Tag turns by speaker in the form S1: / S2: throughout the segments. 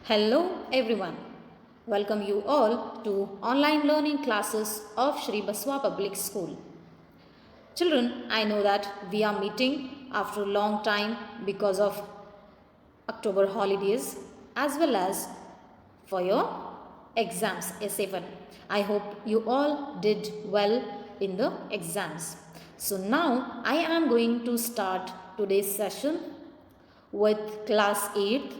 S1: Hello everyone. Welcome you all to online learning classes of Shri Basava Public School. Children, I know that we are meeting after a long time because of October holidays as well as for your exams S7. I hope you all did well in the exams. So now I am going to start today's session with class 8th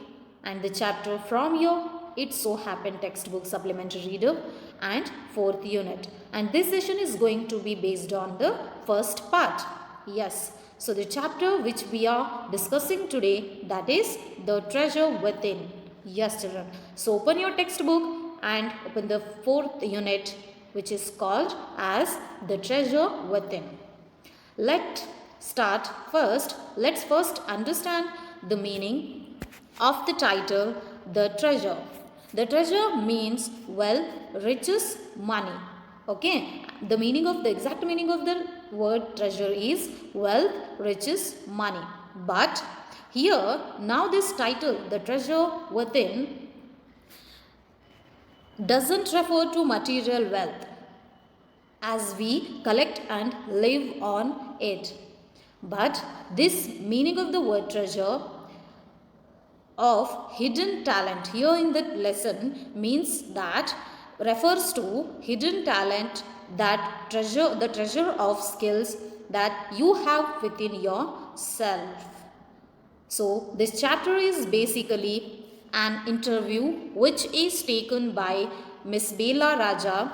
S1: and the chapter from your It So Happened textbook supplementary reader and 4th unit, and this session is going to be based on the first part. Yes, so the chapter which we are discussing today, that is the treasure within. Yes children, so open your textbook and open the 4th unit which is called as the treasure within. Let's first understand the meaning of the title, the treasure. The treasure means wealth, riches, money. Okay, the exact meaning of the word treasure is wealth, riches, money. But here, now this title, the treasure within, doesn't refer to material wealth as we collect and live on it. But this meaning of the word treasure of hidden talent here in the lesson means that refers to hidden talent, that treasure, the treasure of skills that you have within yourself. So this chapter is basically an interview which is taken by Miss Bela Raja,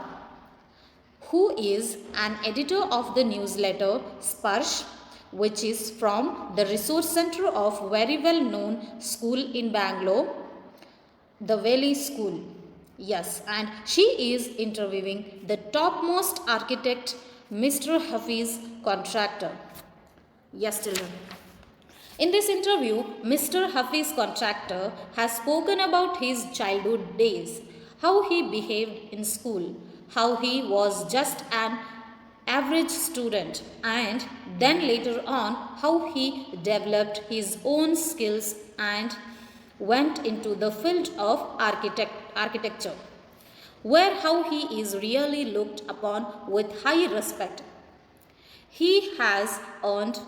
S1: who is an editor of the newsletter Sparsh, which is from the resource center of very well known school in Bangalore, the VIII school. Yes, and she is interviewing the topmost architect, Mr. Hafiz Contractor. Yes children. In this interview, Mr. Hafiz Contractor has spoken about his childhood days, how he behaved in school, how he was just an average student, and then later on how he developed his own skills and went into the field of architecture, where how he is really looked upon with high respect. He has earned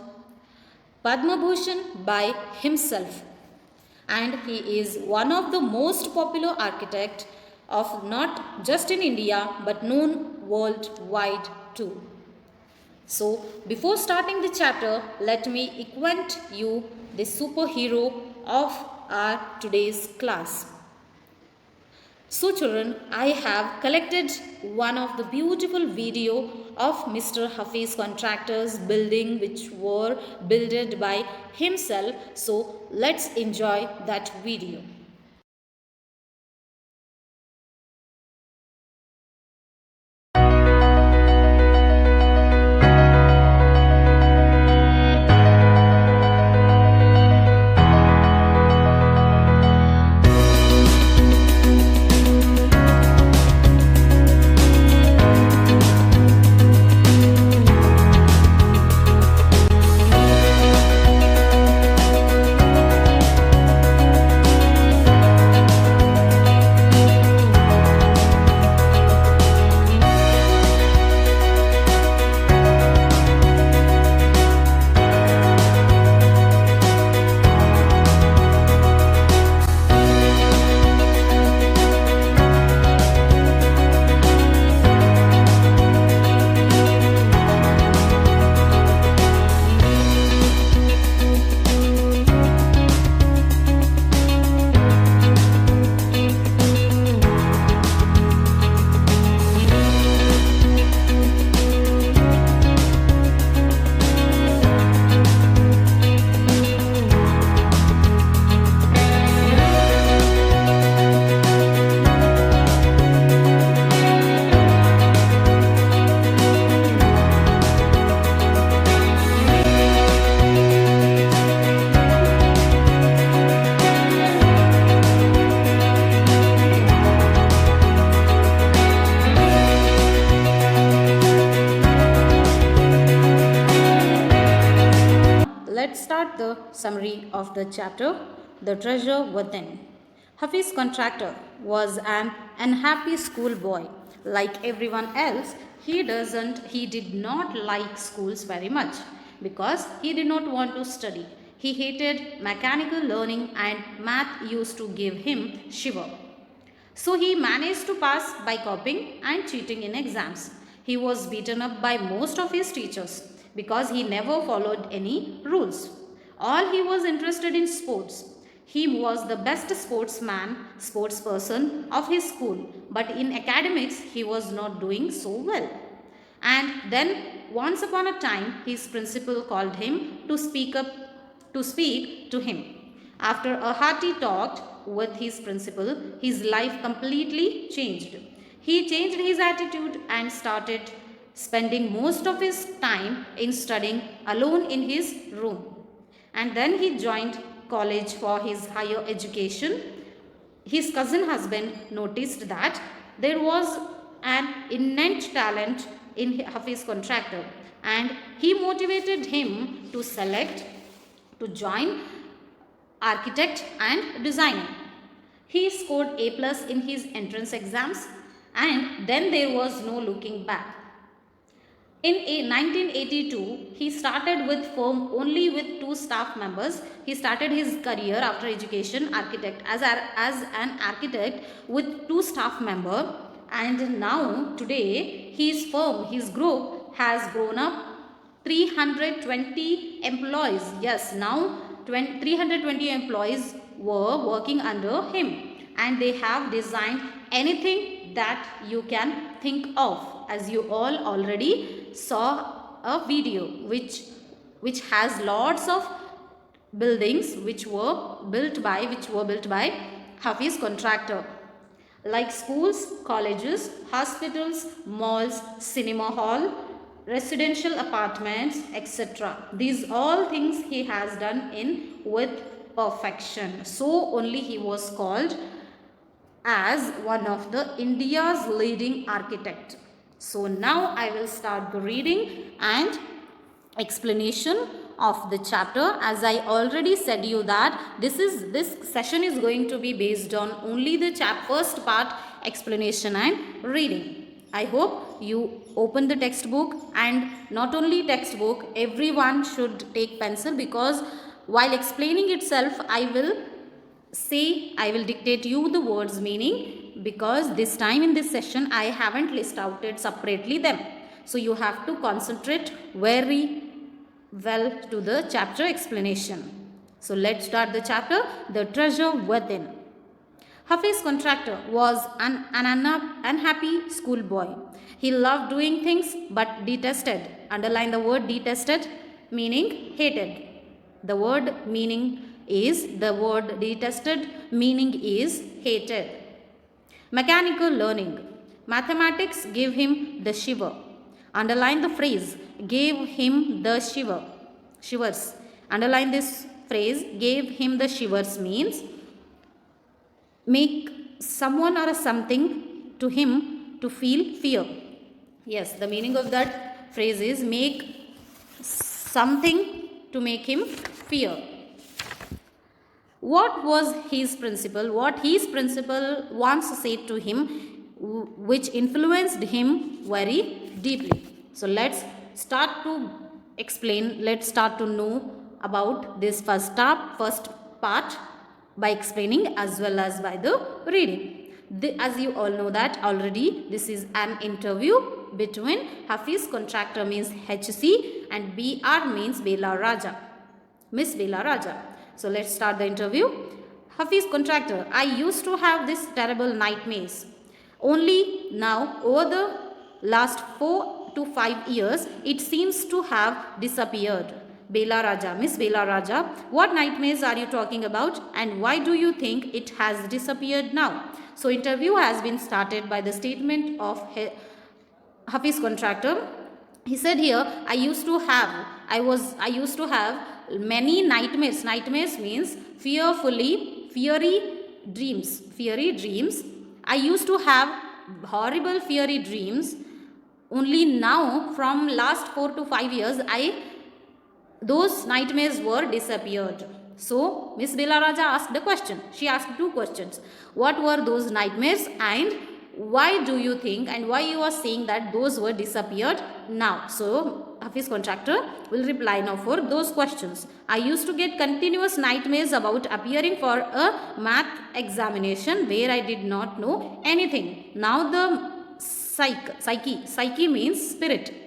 S1: Padma Bhushan by himself, and he is one of the most popular architects of not just in India but known worldwide too. So before starting the chapter, let me acquaint you the superhero of our today's class. So children, I have collected one of the beautiful video of Mr. Hafiz Contractor's building which were builded by himself. So let's enjoy that video. Let's start the summary of the chapter, the treasure within. Hafiz Contractor was an unhappy schoolboy. Like everyone else, he did not like schools very much because he did not want to study. He hated mechanical learning and math used to give him shiver. So he managed to pass by copying and cheating in exams. He was beaten up by most of his teachers because he never followed any rules. All he was interested in sports. He was the best sportsperson of his school, but in academics he was not doing so well. And then once upon a time his principal called him to speak to him. After a hearty talk with his principal, his life completely changed. He changed his attitude and started spending most of his time in studying alone in his room. And then he joined college for his higher education. His cousin husband noticed that there was an innate talent in Hafiz Contractor, and he motivated him to join architect and designing. He scored A plus in his entrance exams, and then there was no looking back. In 1982, he started with firm only with 2 staff members. He started his career after education architect as an architect with 2 staff members, and now today his firm, his group has grown up 320 employees. Yes, now 320 employees were working under him, and they have designed anything that you can think of, as you all already saw a video which has lots of buildings which were built by Hafiz Contractor, like schools, colleges, hospitals, malls, cinema hall, residential apartments, etc. These all things he has done in with perfection. So only he was called as one of the India's leading architect. So now I will start the reading and explanation of the chapter. As I already said you that this session is going to be based on only the first part, explanation and reading. I hope you open the textbook, and not only textbook, everyone should take pencil, because while explaining itself I will dictate you the words meaning, because this time in this session I haven't listed out it separately them. So you have to concentrate very well to the chapter explanation. So let's start the chapter, The Treasure Within. Hafiz Contractor was an unhappy schoolboy. He loved doing things but detested. Underline the word detested, meaning hated. The word detested, meaning is hated. Mechanical learning. Mathematics gave him the shiver. Underline the phrase, gave him the shivers. Underline this phrase, gave him the shivers, means make someone or something to him to feel fear. Yes, the meaning of that phrase is make something to make him fear. What his principal once said to him, which influenced him very deeply. So let's start to explain, let's start to know about this first part by explaining as well as by the reading. As you all know that already, this is an interview between Hafiz Contractor, means HC, and BR means Bela Raja, Miss Bela Raja. So let's start the interview. Hafiz Contractor, I used to have this terrible nightmares. Only now, over the last 4 to 5 years, it seems to have disappeared. Bela Raja, Miss Bela Raja, what nightmares are you talking about, and why do you think it has disappeared now? So interview has been started by the statement of Hafiz Contractor. He said here, I used to have many nightmares. Nightmares means fiery dreams. I used to have horrible fiery dreams. Only now, from last 4 to 5 years, those nightmares were disappeared. So Miss Bela Raja asked a question. She asked two questions. What were those nightmares, and why do you think and why you are saying that those were disappeared now? So Hafiz contractor will reply now for those questions. I used to get continuous nightmares about appearing for a math examination where I did not know anything. Now the psyche means spirit.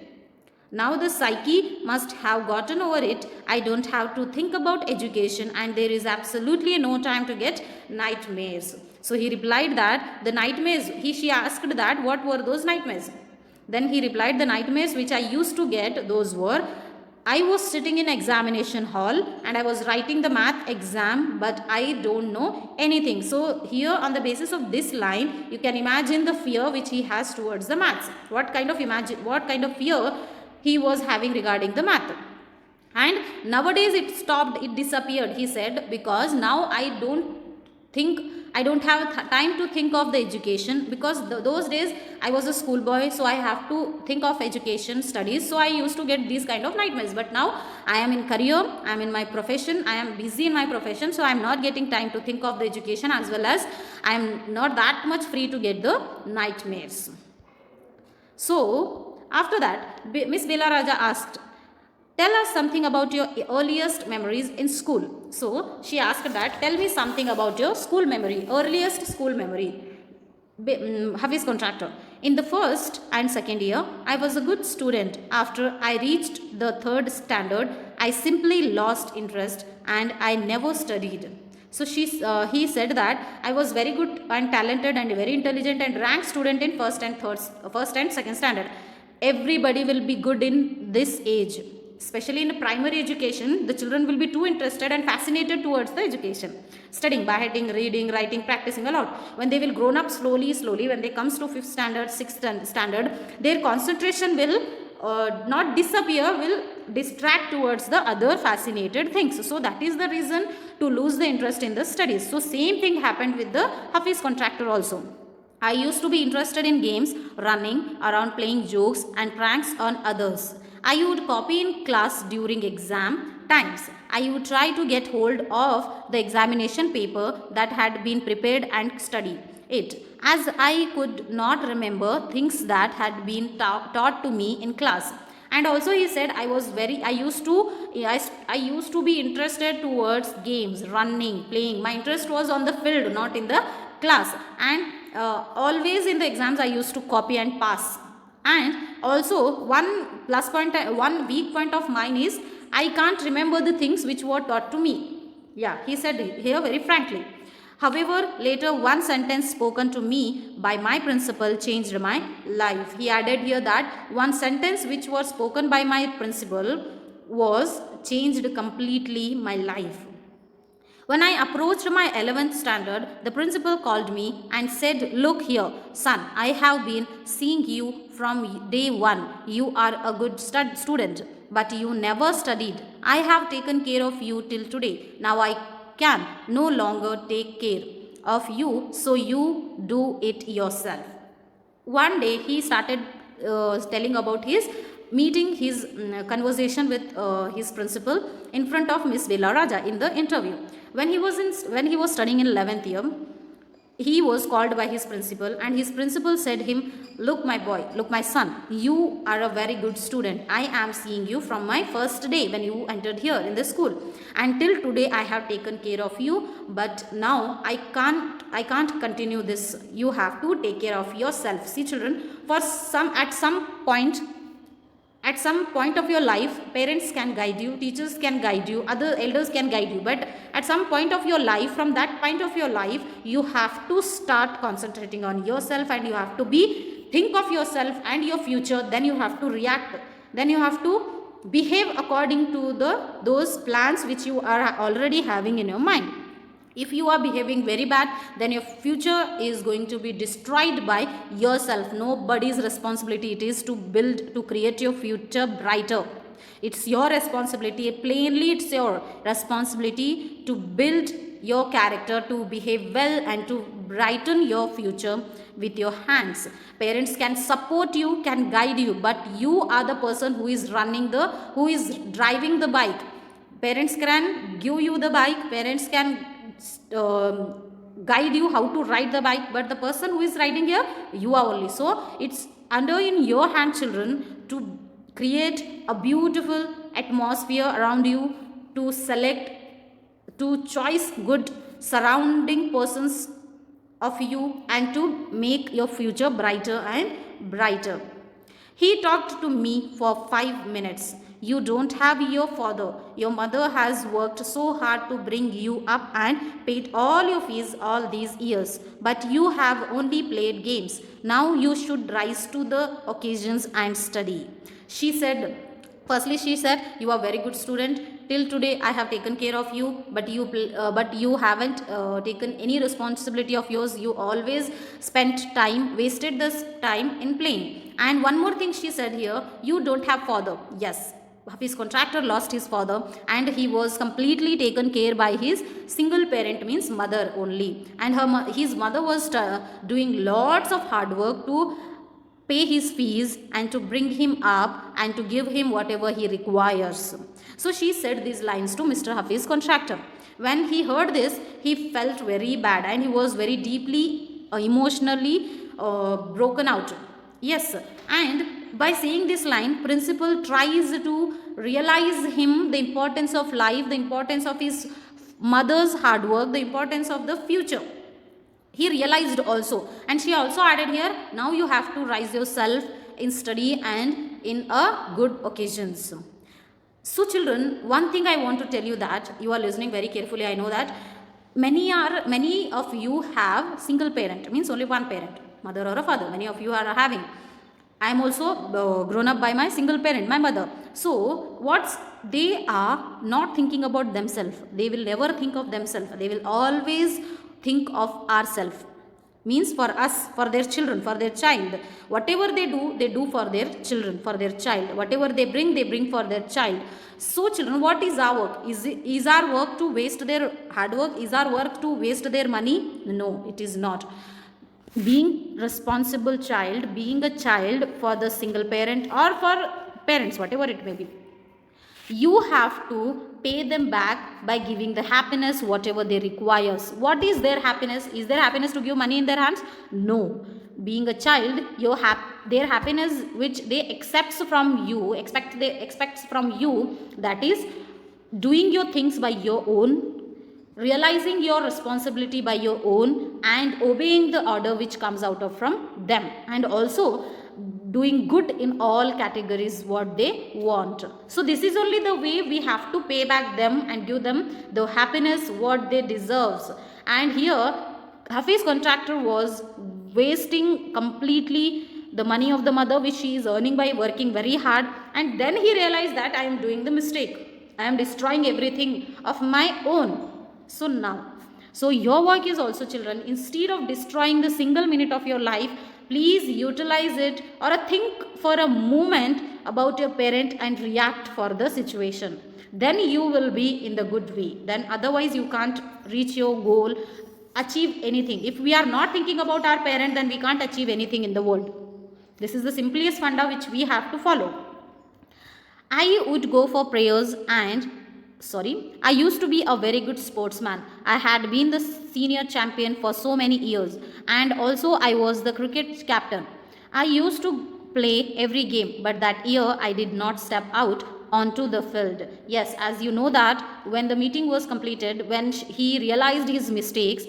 S1: Now the psyche must have gotten over it. I don't have to think about education, and there is absolutely no time to get nightmares. So he replied that the nightmares, she asked that what were those nightmares. Then he replied, the nightmares which I used to get, those were, I was sitting in examination hall and I was writing the math exam, but I don't know anything. So here on the basis of this line, you can imagine the fear which he has towards the maths. What kind of fear he was having regarding the math. And nowadays it stopped, it disappeared, he said, because now I don't have time to think of the education, because those days I was a schoolboy, so I have to think of education, studies, so I used to get these kind of nightmares. But now I am in career, I am in my profession, I am busy in my profession, so I am not getting time to think of the education, as well as I am not that much free to get the nightmares. So after that, Miss Bela Raja asked, tell us something about your earliest memories in school. So she asked that, tell me something about your school memory, earliest school memory. Hafiz contractor. In the first and second year, I was a good student. After I reached the third standard, I simply lost interest and I never studied. So he said that I was very good and talented and very intelligent and ranked student in first and second standard. Everybody will be good in this age. Especially in primary education, the children will be too interested and fascinated towards the education. Studying by heading, reading, writing, practicing a lot. When they will grown up slowly, when they comes to 5th standard, 6th standard, their concentration will not disappear, will distract towards the other fascinated things. So that is the reason to lose the interest in the studies. So same thing happened with the Hafiz contractor also. I used to be interested in games, running around, playing jokes and pranks on others. I would copy in class during exam times. I would try to get hold of the examination paper that had been prepared and study it, as I could not remember things that had been taught to me in class. And also he said I used to be interested towards games, running, playing. My interest was on the field, not in the class. And always in the exams I used to copy and pass. And also one weak point of mine is I can't remember the things which were taught to me. Yeah, he said here very frankly. However, later one sentence spoken to me by my principal changed my life. He added here that one sentence which was spoken by my principal was changed completely my life. When I approached my 11th standard, the principal called me and said, look here, son, I have been seeing you from day one. You are a good student, but you never studied. I have taken care of you till today. Now I can no longer take care of you, so you do it yourself. One day he started telling about his conversation with his principal in front of Miss Bela Raja in the interview. When he was studying in 11th year, he was called by his principal, and his principal said him, look my boy, look my son, you are a very good student. I am seeing you from my first day when you entered here in the school. Until today I have taken care of you, but now I can't continue this. You have to take care of yourself. See children, at some point of your life, parents can guide you, teachers can guide you, other elders can guide you, but at some point of your life, from that point of your life, you have to start concentrating on yourself, and you have to think of yourself and your future. Then you have to react, then you have to behave according to those plans which you are already having in your mind. If you are behaving very bad, then your future is going to be destroyed by yourself. Nobody's responsibility it is to create your future brighter. It's your responsibility. Plainly, it's your responsibility to build your character, to behave well, and to brighten your future with your hands. Parents can support you, can guide you, but you are the person who is driving the bike. Parents can give you the bike, parents can guide you how to ride the bike, but the person who is riding here, you are only. So it's under in your hand, children, to create a beautiful atmosphere around you, to select, to choose good surrounding persons of you, and to make your future brighter and brighter. He talked to me for 5 minutes. You don't have your father. Your mother has worked so hard to bring you up and paid all your fees all these years. But you have only played games. Now you should rise to the occasions and study. She said, firstly, she said, you are very good student. Till today, I have taken care of you, but you haven't taken any responsibility of yours. You always spent time, wasted this time in playing. And one more thing she said here, you don't have father. Yes, his contractor lost his father, and he was completely taken care by his single parent, means mother only. And his mother was doing lots of hard work to pay his fees and to bring him up and to give him whatever he requires. So she said these lines to Mr. Hafiz contractor. When he heard this, he felt very bad and he was very deeply emotionally broken out. Yes, and by saying this line, principal tries to realize him the importance of life, the importance of his mother's hard work, the importance of the future. He realized also, and she also added here, now you have to rise yourself in study and in a good occasions. So children, one thing I want to tell you, that you are listening very carefully. I know that many of you have single parent, means only one parent, mother or a father. Many of you are having. I am also grown up by my single parent, my mother. So they are not thinking about themselves. They will never think of themselves. They will always think of ourselves, means for us, for their children, for their child. Whatever they do for their children, for their child. Whatever they bring for their child. So children, what is our work? Is our work to waste their hard work? Is our work to waste their money? No, it is not. Being responsible child, being a child for the single parent or for parents, whatever it may be, you have to pay them back by giving the happiness whatever they requires. What is their happiness? Is their happiness to give money in their hands? No. Being a child, their happiness which they expects from you, that is doing your things by your own, realizing your responsibility by your own, and obeying the order which comes out of from them, and also doing good in all categories what they want. So this is only the way we have to pay back them and give them the happiness what they deserves. And here Hafiz contractor was wasting completely the money of the mother which she is earning by working very hard, and then he realized that I am doing the mistake, I am destroying everything of my own. So your work is also, children, instead of destroying the single minute of your life, please utilize it, or think for a moment about your parent and react for the situation. Then you will be in the good way. Then otherwise you can't reach your goal, achieve anything. If we are not thinking about our parent, then we can't achieve anything in the world. This is the simplest funda which we have to follow. I would go for prayers and I used to be a very good sportsman. I had been the senior champion for so many years, and also I was the cricket captain. I used to play every game, but that year I did not step out onto the field. Yes, as you know that when the meeting was completed, when he realized his mistakes,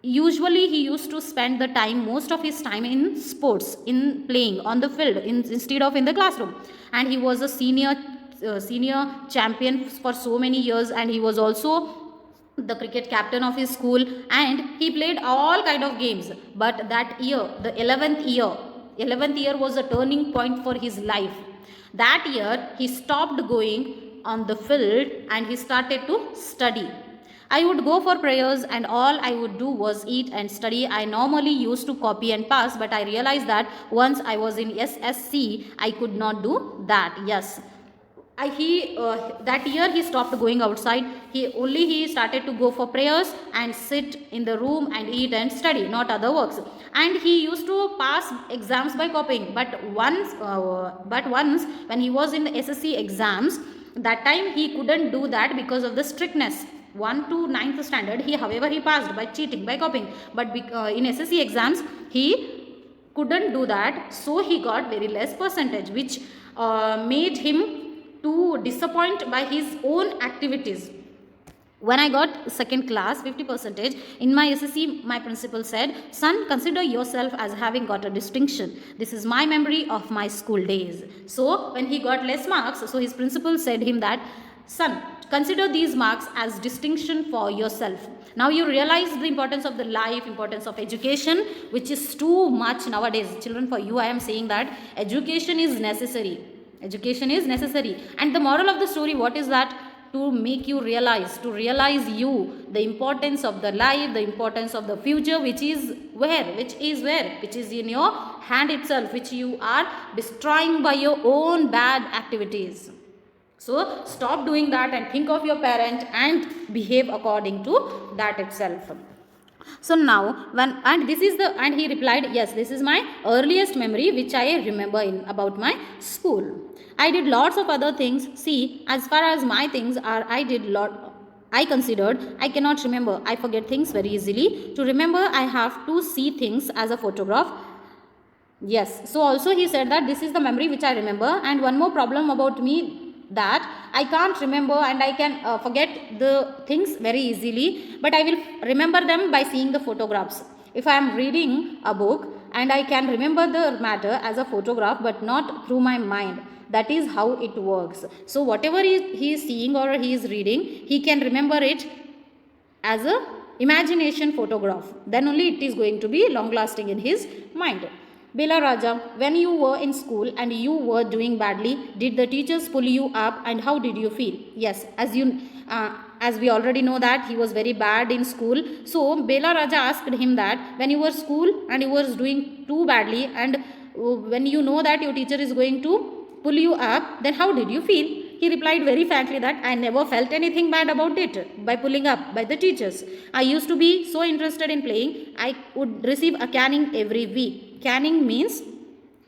S1: usually he used to spend the time, most of his time, in sports, in playing on the field instead of in the classroom. And he was a senior champion for so many years, and he was also the cricket captain of his school, and he played all kind of games. But that year, the 11th year was a turning point for his life. That year he stopped going on the field and he started to study. I would go for prayers and all I would do was eat and study. I normally used to copy and pass, but I realized that once I was in SSC, I could not do that. Yes. That year he stopped going outside. He started to go for prayers and sit in the room and eat and study, not other works. And he used to pass exams by copying. But once when he was in the SSC exams, That time he couldn't do that because of the strictness. 1 to 9th standard, however he passed by cheating, by copying, but in SSC exams he couldn't do that, so he got very less percentage, which made him to disappoint by his own activities. When I got second class 50% in my SSC, my principal said, son, consider yourself as having got a distinction. This is my memory of my school days. So when he got less marks, so his principal said him that, son, consider these marks as distinction for yourself. Now you realize the importance of the life, importance of education, which is too much nowadays. Children, for you I am saying that education is necessary. Education is necessary. And the moral of the story, what is that? To make you realize, the importance of the life, the importance of the future, which is in your hand itself, which you are destroying by your own bad activities. So stop doing that and think of your parent and behave according to that itself. So now he replied, yes, this is my earliest memory which I remember about my school. I did lots of other things. See, as far as my things are, I considered I cannot remember. I forget things very easily. To remember, I have to see things as a photograph. Yes. So also he said that this is the memory which I remember. And one more problem about me, that I can't remember and I can forget the things very easily, but I will remember them by seeing the photographs. If I am reading a book and I can remember the matter as a photograph but not through my mind, that is how it works. So whatever he is seeing or he is reading, he can remember it as a imagination photograph. Then only it is going to be long lasting in his mind. Bela Raja, when you were in school and you were doing badly, did the teachers pull you up and how did you feel? Yes, as we already know that he was very bad in school. So Bela Raja asked him that when you were school and you were doing too badly and when you know that your teacher is going to pull you up, then how did you feel? He replied very frankly that I never felt anything bad about it by pulling up by the teachers. I used to be so interested in playing, I would receive a caning every week. Caning means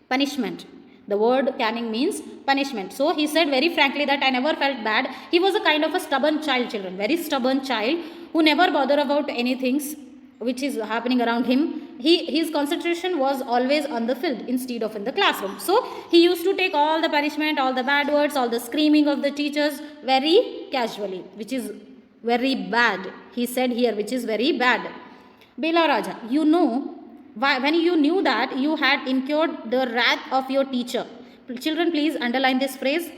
S1: punishment. The word caning means punishment. So he said very frankly that I never felt bad. He was a kind of a stubborn child, children, very stubborn child who never bothered about anything which is happening around him. His concentration was always on the field instead of in the classroom. So he used to take all the punishment, all the bad words, all the screaming of the teachers very casually, which is very bad. He said here, which is very bad. Bela Raja, you know, when you knew that you had incurred the wrath of your teacher. Children, please underline this phrase.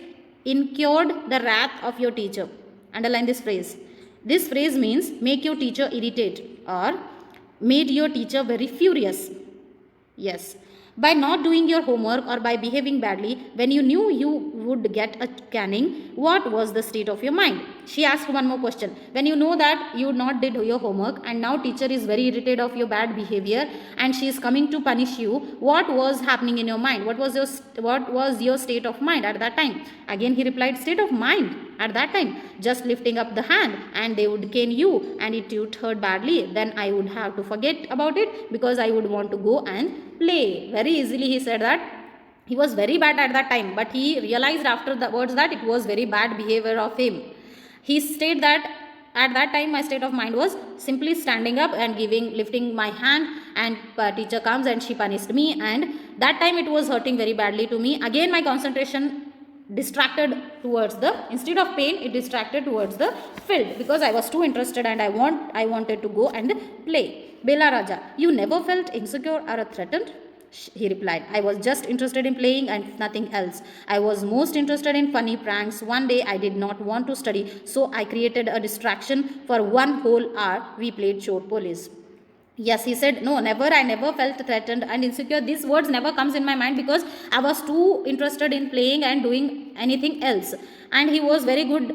S1: Incurred the wrath of your teacher. Underline this phrase. This phrase means make your teacher irritate or made your teacher very furious. Yes. By not doing your homework or by behaving badly, when you knew you would get a caning, what was the state of your mind? She asked one more question. When you know that you not did your homework and now teacher is very irritated of your bad behavior and she is coming to punish you, what was happening in your mind? What was your state of mind at that time? Again he replied, state of mind at that time, just lifting up the hand and they would cane you, and if you hurt badly, then I would have to forget about it because I would want to go and play. Very easily he said that he was very bad at that time, but he realized after the words that it was very bad behavior of him. He stated that at that time my state of mind was simply standing up and lifting my hand, and teacher comes and she punished me, and that time it was hurting very badly to me. Again my concentration distracted towards instead of pain, it distracted towards the field because I was too interested and I wanted to go and play. Bela Raja, you never felt insecure or threatened? He replied, I was just interested in playing and nothing else. I was most interested in funny pranks. One day I did not want to study, so I created a distraction. For 1 whole hour we played chore police. Yes, he said, no, never, I never felt threatened and insecure. These words never comes in my mind because I was too interested in playing and doing anything else. And he was very good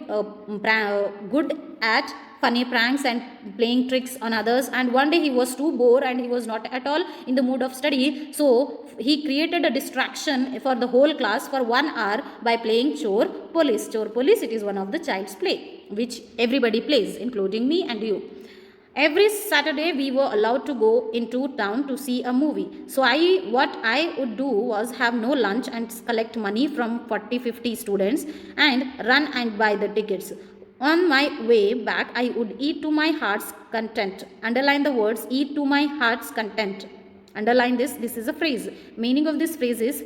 S1: at funny pranks and playing tricks on others. And one day he was too bored and he was not at all in the mood of study. So he created a distraction for the whole class for 1 hour by playing chore police. Chore police, it is one of the child's play which everybody plays, including me and you. Every Saturday we were allowed to go into town to see a movie. So what I would do was have no lunch and collect money from 40-50 students and run and buy the tickets. On my way back, I would eat to my heart's content. Underline the words eat to my heart's content. Underline this. This is a phrase. Meaning of this phrase is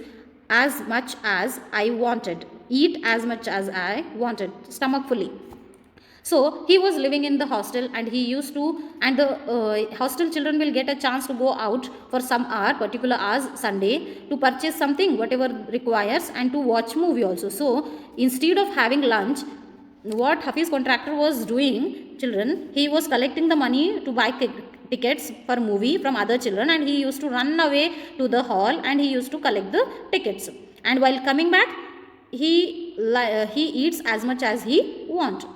S1: as much as I wanted. Eat as much as I wanted. Stomach fully. So he was living in the hostel and he used to, and the hostel children will get a chance to go out for some hour, particular hours Sunday, to purchase something, whatever requires, and to watch movie also. So instead of having lunch, what Hafiz contractor was doing, children, he was collecting the money to buy tickets for movie from other children, and he used to run away to the hall and he used to collect the tickets. And while coming back, he eats as much as he wants.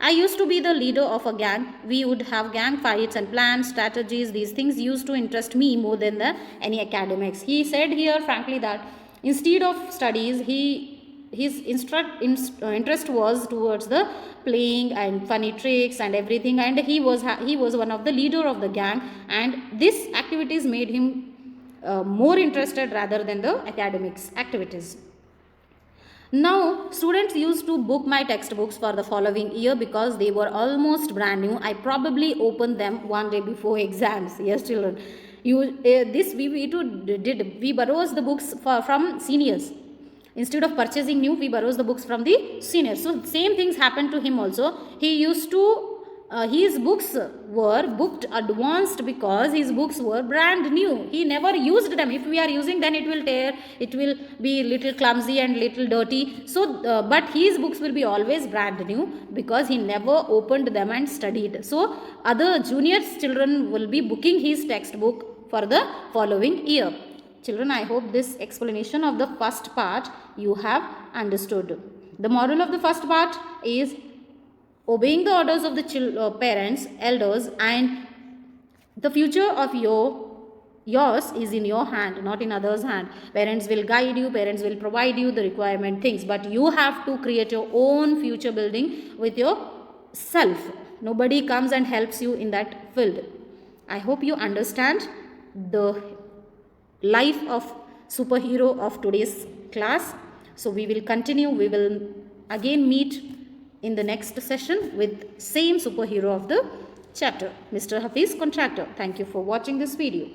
S1: I used to be the leader of a gang. We would have gang fights and plans, strategies. These things used to interest me more than any academics. He said here frankly that instead of studies, his interest was towards the playing and funny tricks and everything, and he was one of the leader of the gang, and these activities made him more interested rather than the academics activities. Now, students used to book my textbooks for the following year because they were almost brand new. I probably opened them one day before exams. Yes, children. We borrows the books from seniors. Instead of purchasing new, we borrows the books from the seniors. So, same things happened to him also. He used to his books were booked advanced because his books were brand new. He never used them. If we are using, then it will tear, it will be little clumsy and little dirty. So but his books will be always brand new because he never opened them and studied. So other juniors children will be booking his textbook for the following year. Children, I hope this explanation of the first part you have understood. The moral of the first part is obeying the orders of the parents, elders, and the future of yours is in your hand, not in others' hand. Parents will guide you, parents will provide you the requirement things, but you have to create your own future building with yourself. Nobody comes and helps you in that field. I hope you understand the life of superhero of today's class. So we will continue. We will again meet in the next session with same superhero of the chapter, Mr. Hafiz Contractor. Thank you for watching this video.